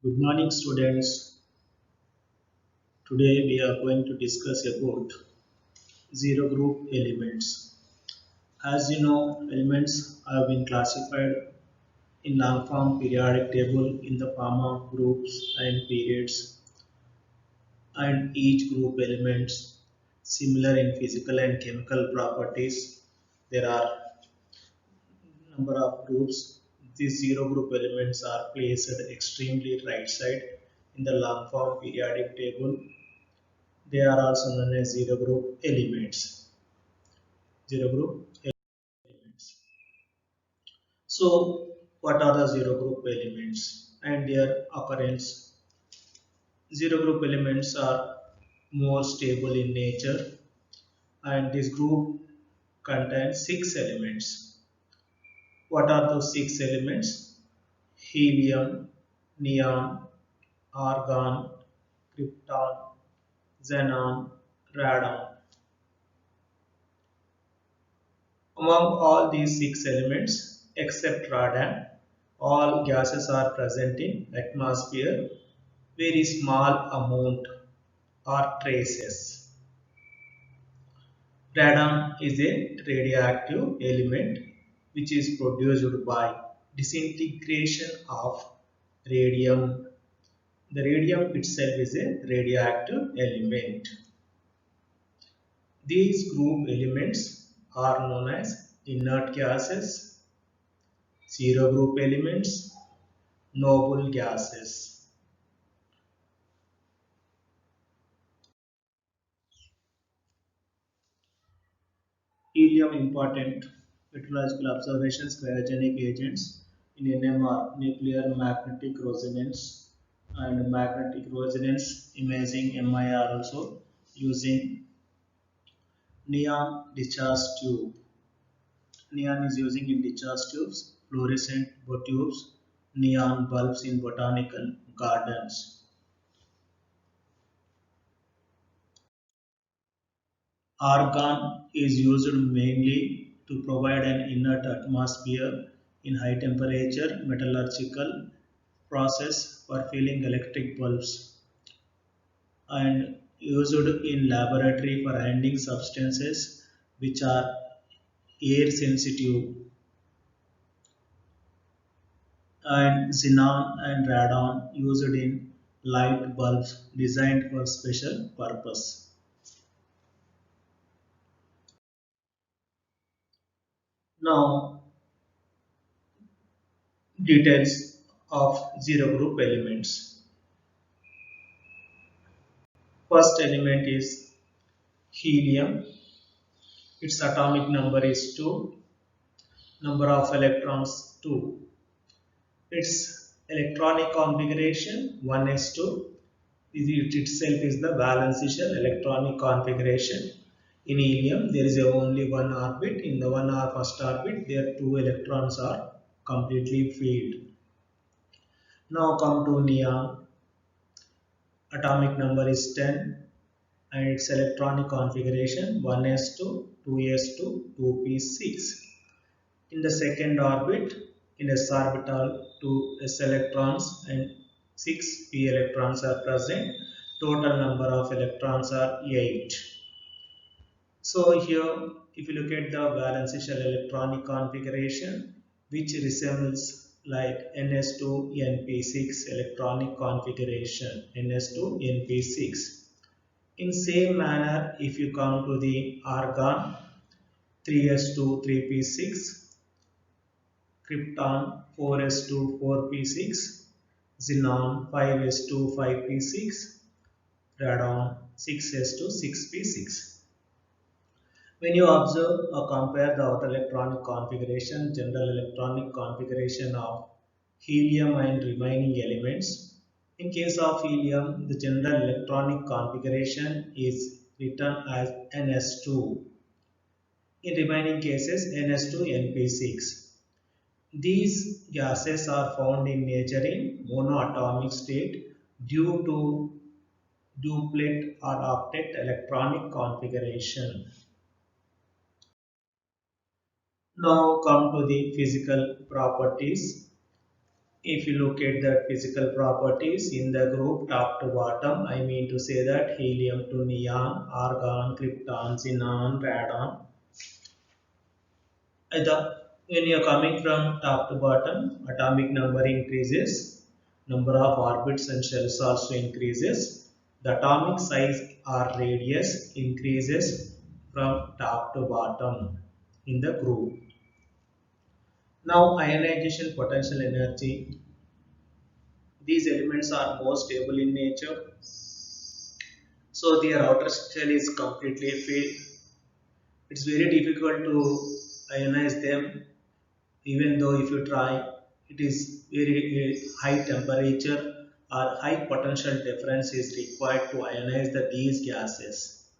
Good morning, students. Today we are going to discuss about zero group elements. As you know, elements have been classified in long form periodic table in the form of groups and periods, and each group elements similar in physical and chemical properties. There are number of groups. These zero group elements are placed extremely right side in the long form periodic table. They are also known as zero group elements. Zero group elements. So, what are the zero group elements and their occurrence? Zero group elements are more stable in nature, and this group contains six elements. What are those six elements? Helium, neon, argon, krypton, xenon, radon. Among all these six elements, except radon, all gases are present in atmosphere. Very small amount are traces. Radon is a radioactive element which is produced by disintegration of radium. The radium itself is a radioactive element. These group elements are known as inert gases, zero group elements, noble gases. Helium important meteorological observations, cryogenic agents in NMR, nuclear magnetic resonance and magnetic resonance imaging MIR also using neon discharge tube. Neon is using in discharge tubes, fluorescent tubes, neon bulbs in botanical gardens. Argon is used mainly to provide an inert atmosphere in high temperature metallurgical process for filling electric bulbs and used in laboratory for handling substances which are air sensitive, and xenon and radon used in light bulbs designed for special purpose. Now, details of zero group elements. First element is helium. Its atomic number is 2. Number of electrons 2. Its electronic configuration 1s2. It itself is the valence shell electronic configuration. In helium, there is only one orbit. In the first orbit, there two electrons are completely filled. Now come to neon. Atomic number is 10 and its electronic configuration 1s2, 2s2, 2p6. In the second orbit, in s orbital, 2 s electrons and 6 p electrons are present. Total number of electrons are 8. So here, if you look at the valence shell electronic configuration, which resembles like ns2 np6 electronic configuration, ns2 np6. In same manner, if you come to the argon, 3s2 3p6, krypton 4s2 4p6, xenon 5s2 5p6, radon 6s2 6p6. When you observe or compare the outer electronic configuration, general electronic configuration of helium and remaining elements, in case of helium, the general electronic configuration is written as ns2. In remaining cases, ns2 np6. These gases are found in nature in monoatomic state due to duplet or octet electronic configuration. Now come to the physical properties. If you look at the physical properties in the group top to bottom, I mean to say that helium to neon, argon, krypton, xenon, radon. When you are coming from top to bottom, atomic number increases, number of orbits and shells also increases. The atomic size or radius increases from top to bottom in the group. Now ionization potential energy. These elements are more stable in nature, so their outer shell is completely filled. It's very difficult to ionize them, even though if you try, it is very high temperature or high potential difference is required to ionize these gases.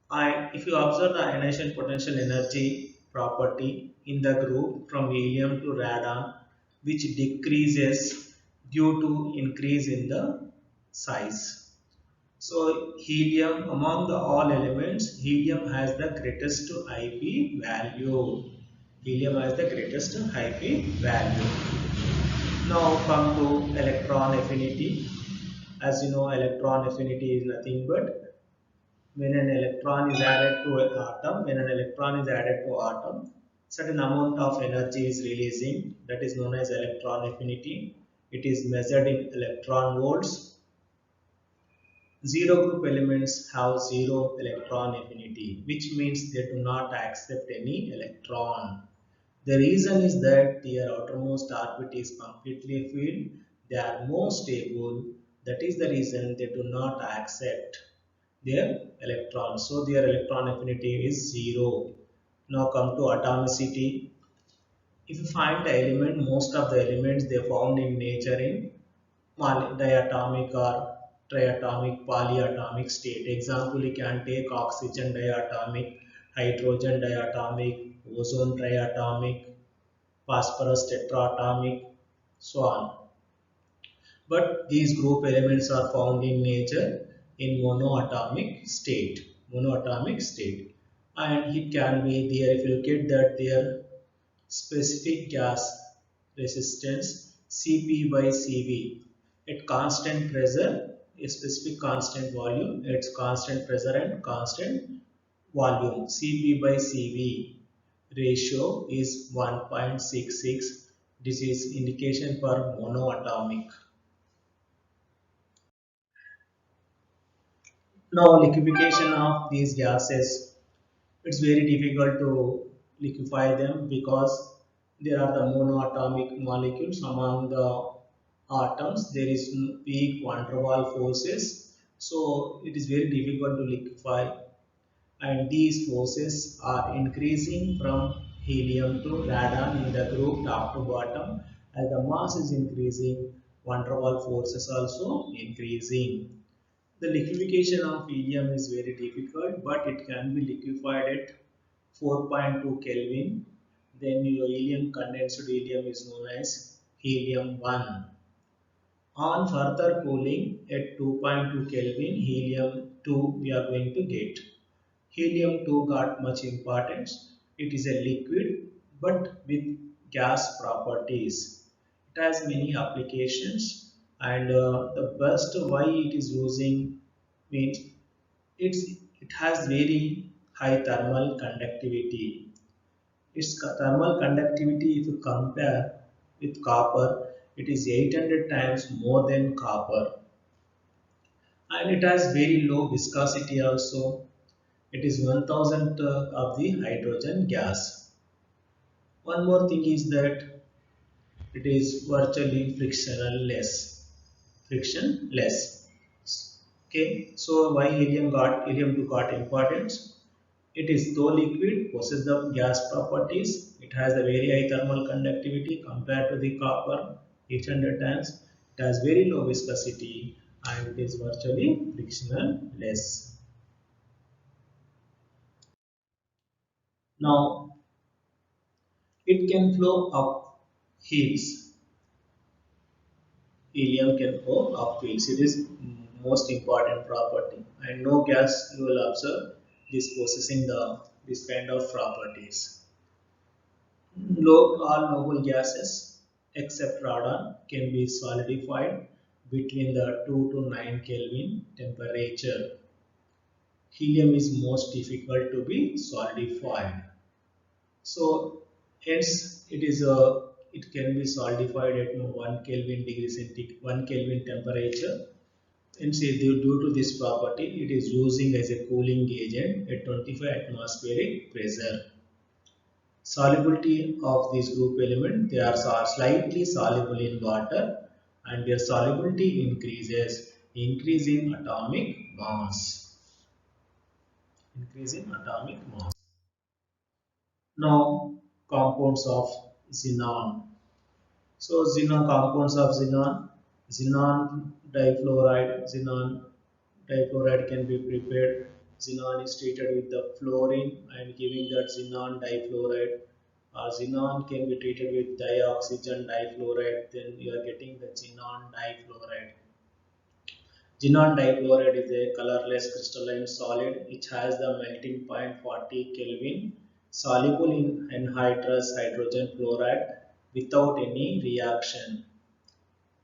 And if you observe the ionization potential energy property in the group from helium to radon, which decreases due to increase in the size. So helium, among the all elements, helium has the greatest IP value. Helium has the greatest IP value. Now come to electron affinity. As you know, electron affinity is nothing but when an electron is added to an atom, certain amount of energy is releasing. That is known as electron affinity. It is measured in electron volts. Zero group elements have zero electron affinity, which means they do not accept any electron. The reason is that their outermost orbit is completely filled. They are more stable. That is the reason they do not accept their electrons. So their electron affinity is zero. Now come to atomicity. If you find the element, most of the elements they found in nature in diatomic or triatomic, polyatomic state. Example, you can take oxygen diatomic, hydrogen diatomic, ozone triatomic, phosphorus tetratomic, so on. But these group elements are found in nature in monoatomic state. Monoatomic state. And it can be there, if you look at that, their specific gas resistance Cp by Cv at constant pressure, a specific constant volume, its constant pressure and constant volume. Cp by Cv ratio is 1.66. This is indication for monoatomic. Now liquefaction of these gases, it's very difficult to liquefy them because there are the monoatomic molecules among the atoms. There is weak van der Waals forces, so it is very difficult to liquefy. And these forces are increasing from helium to radon in the group top to bottom. As the mass is increasing, van der Waals forces also increasing. The liquefaction of helium is very difficult, but it can be liquefied at 4.2 Kelvin. Then your helium, condensed helium, is known as helium 1. On further cooling at 2.2 Kelvin, helium 2 we are going to get. Helium 2 got much importance. It is a liquid but with gas properties. It has many applications, and the best why it is using means it has very high thermal conductivity. Its thermal conductivity, if you compare with copper, it is 800 times more than copper, and it has very low viscosity also. It is 1000 of the hydrogen gas. One more thing is that it is virtually frictionless. Frictionless. Okay, so why helium 2 got importance? It is though liquid, possesses the gas properties. It has a very high thermal conductivity compared to the copper, 800 times. It has very low viscosity and it is virtually frictionless. Now, it can flow up hills. Helium can flow up hills. It is most important property, and no gas you will observe this possessing this kind of properties. Low all noble gases. except radon can be solidified between the 2 to 9 Kelvin temperature. Helium is most difficult to be solidified. So hence it can be solidified at 1 Kelvin degree centigrade, 1 Kelvin temperature. Hence due to this property, it is using as a cooling agent at 25 atmospheric pressure. Solubility of this group element, they are slightly soluble in water, and their solubility increases, increase in atomic mass. Increase in atomic mass. Now, compounds of xenon. So, compounds of xenon difluoride, can be prepared. Xenon is treated with the fluorine and giving that xenon difluoride. Xenon can be treated with dioxygen difluoride, then you are getting the xenon difluoride. Xenon difluoride is a colorless crystalline solid which has the melting point 40 Kelvin, soluble in anhydrous hydrogen fluoride without any reaction.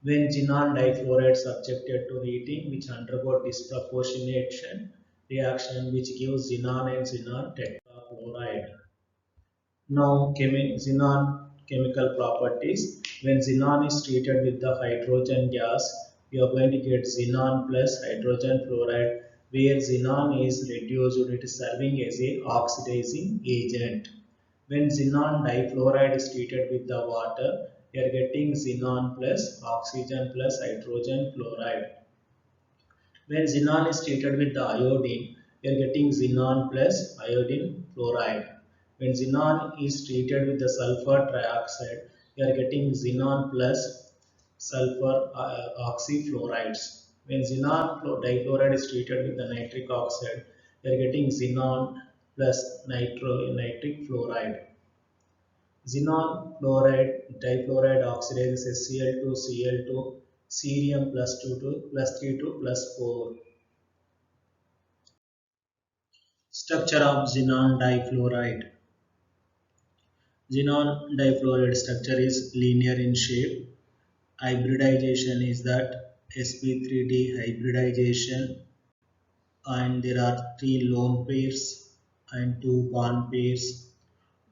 When xenon difluoride subjected to heating, which undergo disproportionation reaction which gives xenon and xenon tetrafluoride. Now, xenon chemical properties. When xenon is treated with the hydrogen gas, we are going to get xenon plus hydrogen fluoride, where xenon is reduced, it is serving as a oxidizing agent. When xenon difluoride is treated with the water, we are getting xenon plus oxygen plus hydrogen fluoride. When xenon is treated with the iodine, we are getting xenon plus iodine fluoride. When xenon is treated with the sulfur trioxide, we are getting xenon plus sulfur oxyfluorides. When xenon difluoride is treated with the nitric oxide, we are getting xenon plus nitric fluoride. Xenon fluoride difluoride oxidizes Cl2, Cl2, cerium plus 2 to plus 3 to plus 4. Structure of xenon difluoride. Xenon difluoride structure is linear in shape. Hybridization is that sp3d hybridization, and there are 3 lone pairs and 2 bond pairs.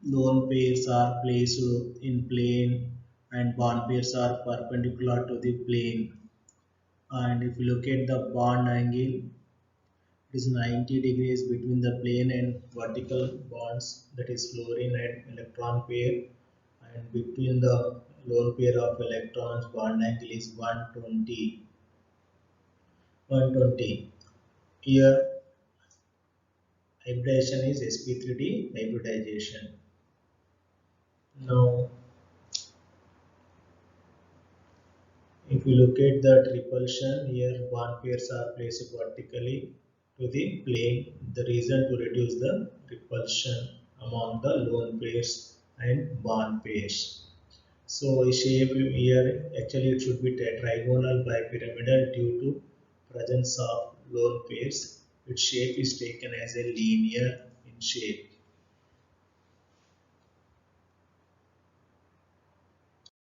Lone pairs are placed in plane and bond pairs are perpendicular to the plane. And if you look at the bond angle, it is 90 degrees between the plane and vertical bonds, that is fluorine and electron pair, and between the lone pair of electrons bond angle is 120. Here hybridization is sp3d hybridization. Now if you look at that repulsion, here bond pairs are placed vertically to the plane. The reason to reduce the repulsion among the lone pairs and bond pairs. So shape here actually it should be trigonal bipyramidal due to presence of lone pairs. Its shape is taken as a linear in shape.